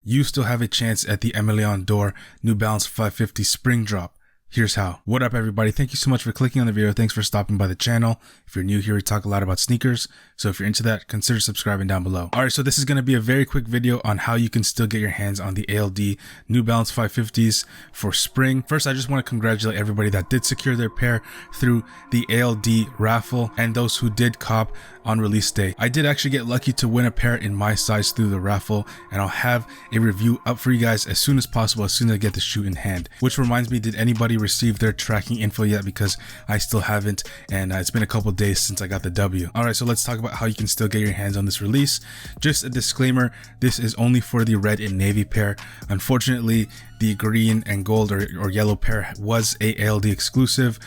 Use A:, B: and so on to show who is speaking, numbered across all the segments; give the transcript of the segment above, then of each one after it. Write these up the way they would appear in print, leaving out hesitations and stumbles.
A: you still have a chance at the Aime Dore New Balance 550 spring drop. Here's how. What up, everybody? Thank you so much for clicking on the video. Thanks for stopping by the channel. If you're new here, we talk a lot about sneakers. So if you're into that, consider subscribing down below. All right, so this is going to be a very quick video on how you can still get your hands on the ALD New Balance 550s for spring. First, I just want to congratulate everybody that did secure their pair through the ALD raffle and those who did cop on release day. I did actually get lucky to win a pair in my size through the raffle, and I'll have a review up for you guys as soon as possible, as soon as I get the shoe in hand. Which reminds me, did anybody receive their tracking info yet? Because I still haven't, and it's been a couple days since I got the W. All right, so let's talk about how you can still get your hands on this release. Just a disclaimer, this is only for the red and navy pair. Unfortunately, the green and gold or yellow pair was a ALD exclusive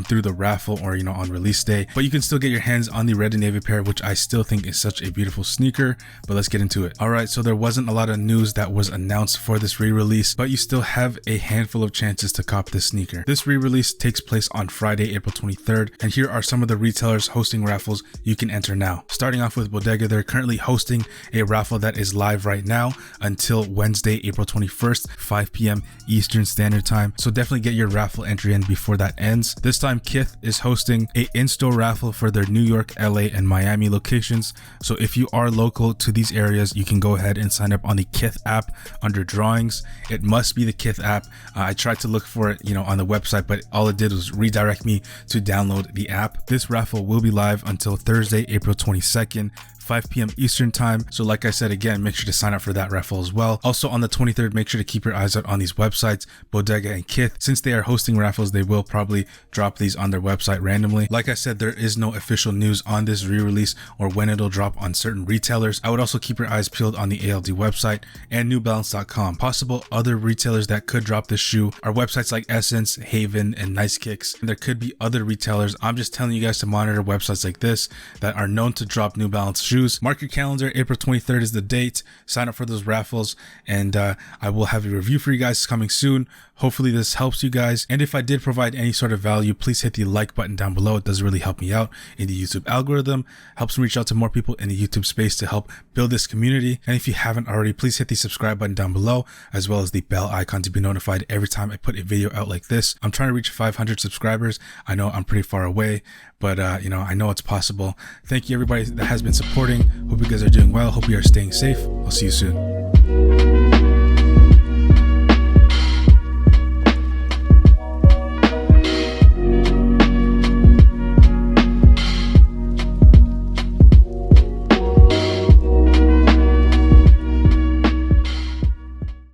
A: through the raffle, or on release day, but you can still get your hands on the red and navy pair, which I still think is such a beautiful sneaker. But let's get into it. All right, so there wasn't a lot of news that was announced for this re-release, but you still have a handful of chances to cop this sneaker. This re-release takes place on Friday, April 23rd, and here are some of the retailers hosting raffles you can enter now. Starting off with Bodega, they're currently hosting a raffle that is live right now until Wednesday, April 21st, 5 p.m. Eastern Standard Time. So definitely get your raffle entry in before that ends. This time, Kith is hosting a in-store raffle for their New York, LA, and Miami locations. So if you are local to these areas, you can go ahead and sign up on the Kith app under drawings. It must be the Kith app. I tried to look for it, on the website, but all it did was redirect me to download the app. This raffle will be live until Thursday, April 22nd. 5 p.m. Eastern Time. So like I said, again, make sure to sign up for that raffle as well. Also on the 23rd, make sure to keep your eyes out on these websites, Bodega and Kith. Since they are hosting raffles, they will probably drop these on their website randomly. Like I said, there is no official news on this re-release or when it'll drop on certain retailers. I would also keep your eyes peeled on the ALD website and newbalance.com. Possible other retailers that could drop this shoe are websites like Essence, Haven, and Nice Kicks. And there could be other retailers. I'm just telling you guys to monitor websites like this that are known to drop New Balance shoes. Mark your calendar. April 23rd is the date. Sign up for those raffles, and I will have a review for you guys coming soon. Hopefully this helps you guys, and if I did provide any sort of value, please hit the like button down below. It does really help me out in the YouTube algorithm, helps me reach out to more people in the YouTube space to help build this community. And if you haven't already, please hit the subscribe button down below, as well as the bell icon to be notified every time I put a video out like this. I'm trying to reach 500 subscribers. I know I'm pretty far away, but I know it's possible. Thank you everybody that has been supporting. Hope you guys are doing well. Hope you are staying safe. I'll see you soon.